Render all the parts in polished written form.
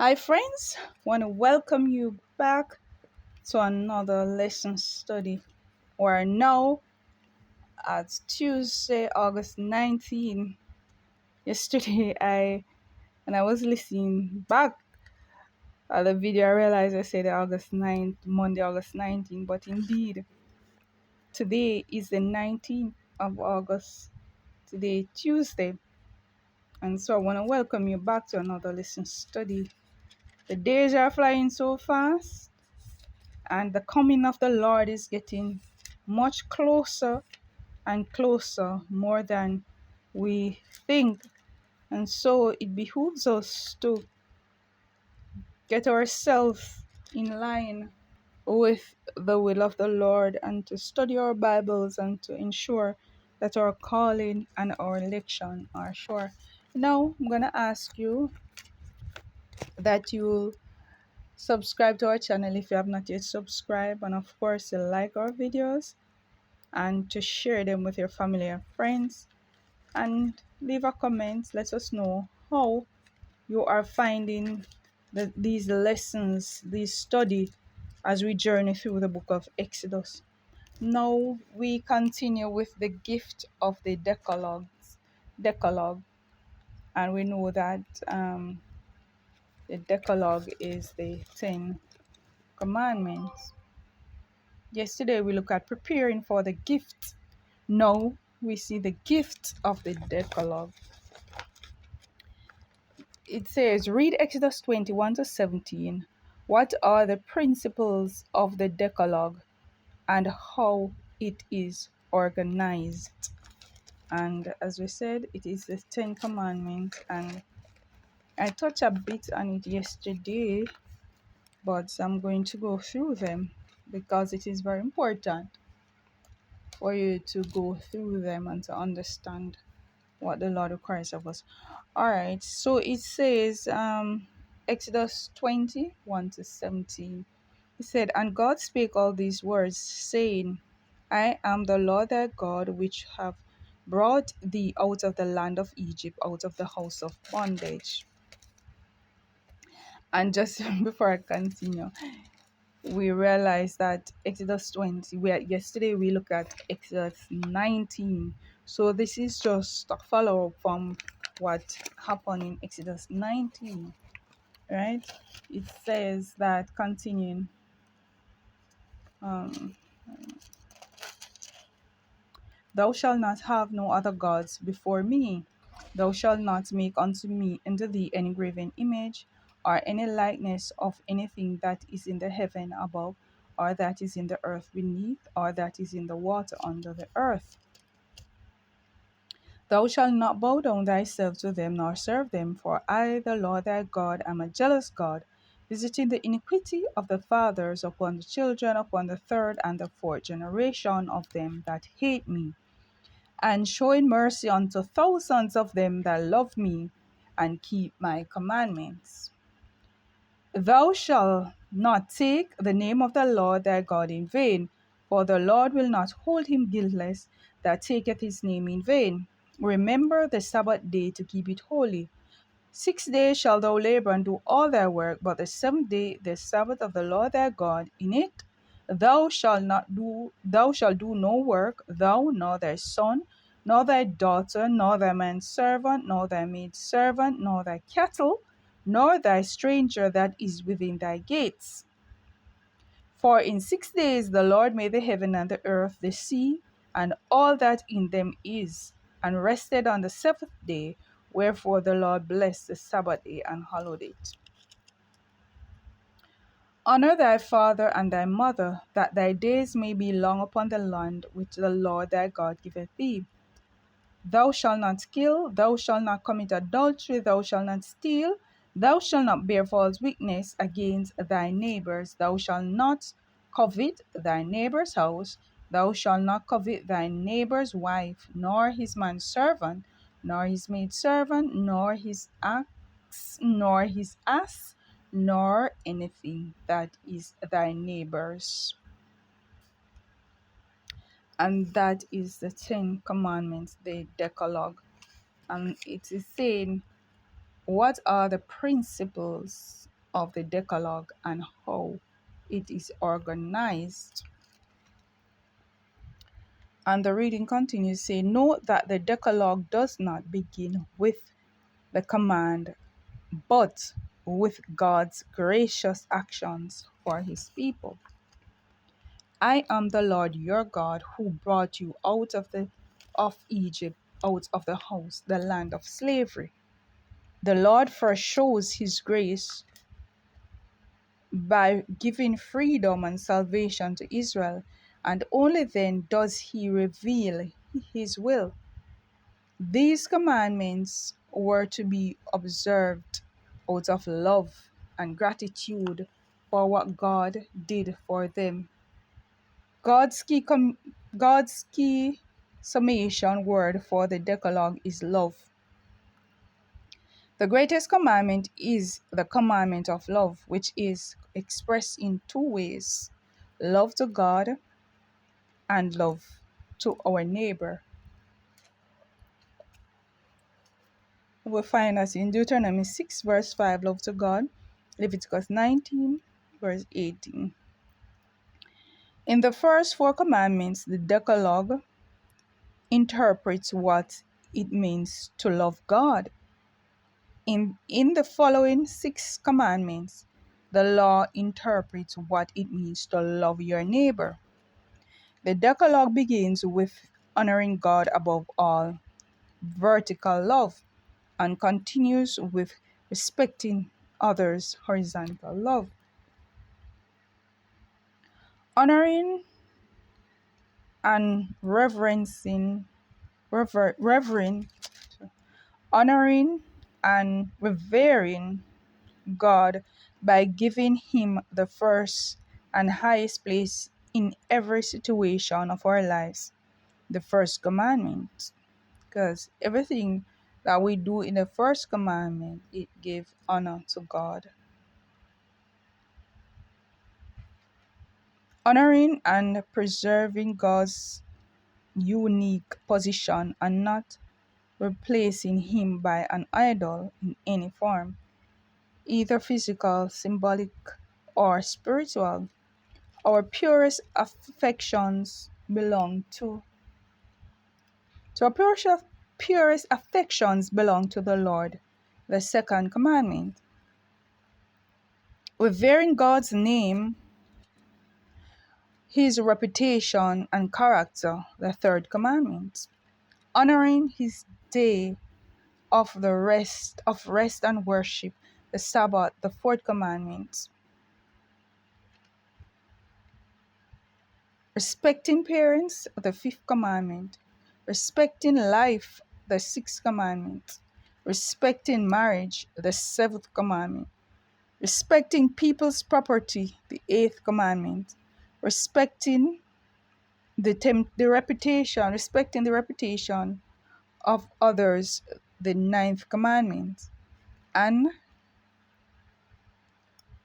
Hi, friends. Want to welcome you back to another lesson study. We're now at Tuesday, August 19. Yesterday, when I was listening back at the video, I realized I said August 9th, Monday, August 19th, but indeed, today is the 19th of August. Today, Tuesday. And so I want to welcome you back to another lesson study. The days are flying so fast, and the coming of the Lord is getting much closer and closer, more than we think. And so it behooves us to get ourselves in line with the will of the Lord and to study our Bibles and to ensure that our calling and our election are sure. Now, I'm going to ask you that you subscribe to our channel if you have not yet subscribed, and of course, to like our videos and to share them with your family and friends, and leave a comment. Let us know how you are finding these lessons, this study, as we journey through the book of Exodus. Now we continue with the gift of the decalogue, and we know that the decalogue is the 10 commandments. Yesterday we looked at preparing for the gift. Now we see the gift of the decalogue. It says, read Exodus 21 to 17. What are the principles of the decalogue and how it is organized? And as we said, it is the 10 commandments, and I touched a bit on it yesterday, but I'm going to go through them because it is very important for you to go through them and to understand what the Lord requires of us. All right, so it says, Exodus 21 to 17. He said, and God spake all these words, saying, I am the Lord thy God, which have brought thee out of the land of Egypt, out of the house of bondage. And just before I continue, we realize that Exodus 20, yesterday we looked at Exodus 19. So this is just a follow up from what happened in Exodus 19, right? It says that continuing, um, thou shalt not have no other gods before me. Thou shalt not make unto thee any graven image, or any likeness of anything that is in the heaven above, or that is in the earth beneath, or that is in the water under the earth. Thou shalt not bow down thyself to them, nor serve them, for I, the Lord thy God, am a jealous God, visiting the iniquity of the fathers upon the children, upon the third and the fourth generation of them that hate me, and showing mercy unto thousands of them that love me and keep my commandments. Thou shalt not take the name of the Lord thy God in vain, for the Lord will not hold him guiltless that taketh his name in vain. Remember the Sabbath day to keep it holy. 6 days shalt thou labor and do all thy work, but the seventh day, the Sabbath of the Lord thy God, in it thou shalt do no work, thou, nor thy son, nor thy daughter, nor thy manservant, nor thy maidservant, nor thy cattle, nor thy stranger that is within thy gates. For in 6 days the Lord made the heaven and the earth, the sea, and all that in them is, and rested on the seventh day. Wherefore the Lord blessed the Sabbath day and hallowed it. Honor thy father and thy mother, that thy days may be long upon the land which the Lord thy God giveth thee. Thou shalt not kill, thou shalt not commit adultery, thou shalt not steal, thou shalt not bear false witness against thy neighbors, thou shalt not covet thy neighbor's house, thou shalt not covet thy neighbor's wife, nor his manservant, nor his maidservant, nor his ass, nor anything that is thy neighbor's. And that is the 10 commandments, the decalogue. And it is saying What are the principles of the decalogue and how it is organized? And the reading continues, say, note that the decalogue does not begin with the command, but with God's gracious actions for his people. I am the Lord your God who brought you out of Egypt, out of the land of slavery. The Lord first shows his grace by giving freedom and salvation to Israel, and only then does he reveal his will. These commandments were to be observed out of love and gratitude for what God did for them. God's key summation word for the Decalogue is love. The greatest commandment is the commandment of love, which is expressed in two ways: love to God and love to our neighbor. We find us in Deuteronomy 6, verse 5, love to God, Leviticus 19, verse 18. In the first four commandments, the Decalogue interprets what it means to love God. In the following six commandments, the law interprets what it means to love your neighbor. The Decalogue begins with honoring God above all, vertical love, and continues with respecting others, horizontal love. Honoring and revering, honoring and revering God by giving him the first and highest place in every situation of our lives. The first commandment, because everything that we do in the first commandment, it gives honor to God. Honoring and preserving God's unique position and not replacing him by an idol in any form, either physical, symbolic, or spiritual. Our purest affections belong to the Lord. The second commandment. Revering God's name, his reputation and character. The third commandment. Honoring his day of rest and worship. The Sabbath, the fourth commandment. Respecting parents, the fifth commandment. Respecting life, the sixth commandment. Respecting marriage, the seventh commandment. Respecting people's property, the eighth commandment. Respecting respecting the reputation of others, the ninth commandment. And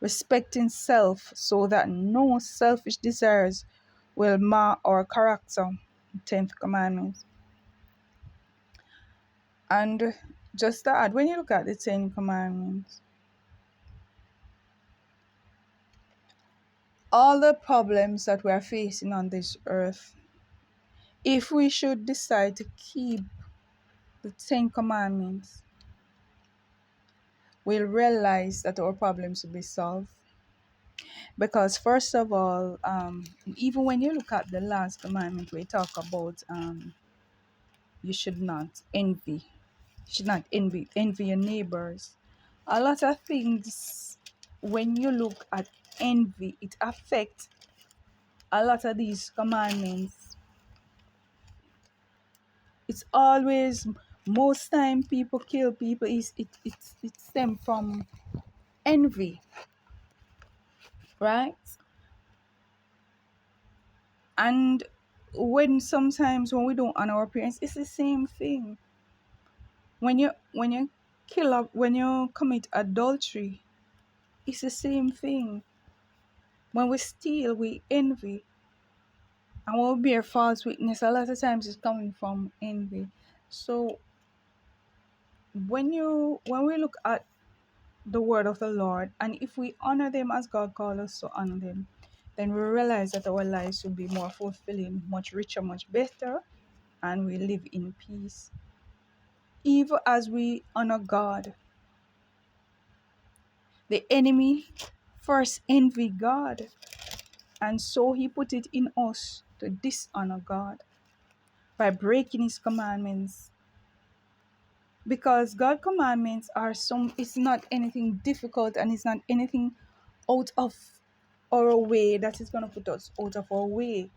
respecting self so that no selfish desires will mar our character, the 10th commandment. And just to add, when you look at the 10 commandments, all the problems that we are facing on this earth, if we should decide to keep the 10 commandments, we'll realize that our problems will be solved. Because first of all, even when you look at the last commandment, we talk about you should not envy. You should not envy your neighbors. A lot of things, when you look at envy, it affects a lot of these commandments. It's always, most time people kill people, it stems from envy, right? And sometimes when we don't honor our parents, it's the same thing. When you kill up, when you commit adultery, it's the same thing. When we steal, we envy. And when we bear false witness, a lot of times it's coming from envy. So When we look at the word of the Lord, and if we honor them as God called us to honor them, then we realize that our lives will be more fulfilling, much richer, much better, and we live in peace. Even as we honor God, the enemy first envy God, and so he put it in us to dishonor God by breaking his commandments. Because God's commandments are it's not anything difficult, and it's not anything out of our way that is going to put us out of our way.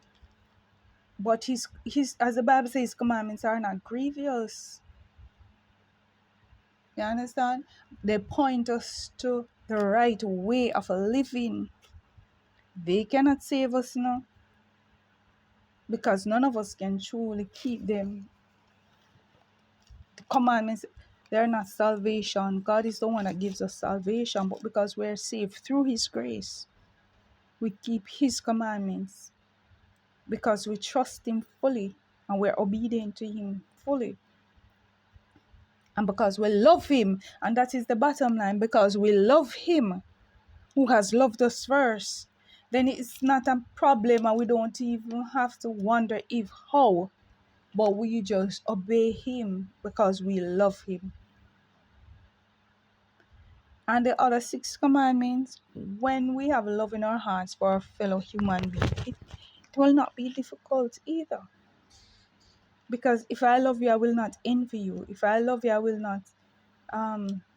But his as the Bible says, commandments are not grievous. You understand? They point us to the right way of living. They cannot save us now, because none of us can truly keep them. The commandments, they're not salvation. God is the one that gives us salvation, but because we're saved through his grace, we keep his commandments because we trust him fully and we're obedient to him fully. And because we love him, and that is the bottom line, because we love him who has loved us first, then it's not a problem, and we don't even have to wonder if how, but we just obey him because we love him. And the other six commandments, when we have love in our hearts for our fellow human being, it will not be difficult either. Because if I love you, I will not envy you. If I love you, I will not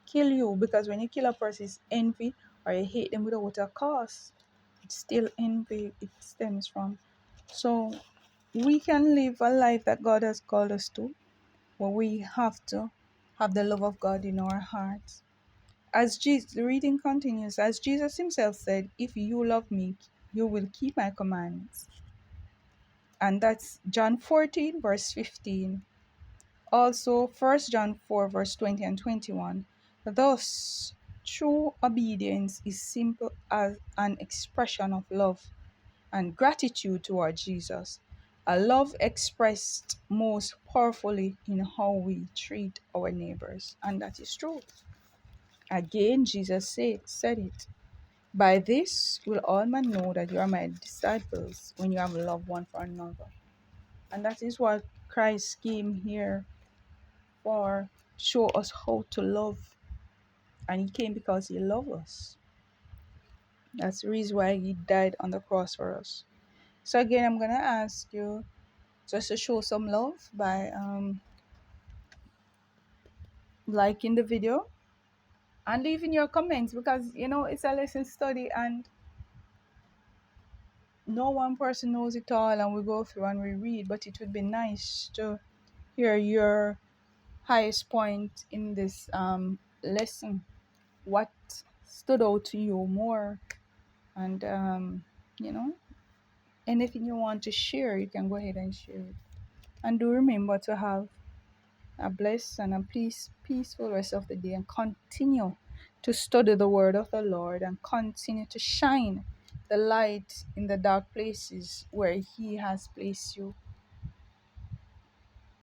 kill you. Because when you kill a person, it's envy, or you hate them without a cause. It's still envy it stems from. So we can live a life that God has called us to, but we have to have the love of God in our hearts. As the reading continues, as Jesus himself said, if you love me, you will keep my commandments. And that's John 14, verse 15. Also, 1 John 4, verse 20 and 21. Thus, true obedience is simple as an expression of love and gratitude toward Jesus, a love expressed most powerfully in how we treat our neighbors. And that is true. Again, Jesus said it. By this will all men know that you are my disciples, when you have love one for another. And that is what Christ came here for, show us how to love. And he came because he loved us. That's the reason why he died on the cross for us. So again, I'm going to ask you just to show some love by liking the video and leaving your comments, because it's a lesson study and no one person knows it all, and we go through and we read, but it would be nice to hear your highest point in this lesson. What stood out to you more? And anything you want to share, you can go ahead and share it. And do remember to have a blessed and a peaceful rest of the day, and continue to study the word of the Lord, and continue to shine the light in the dark places where he has placed you.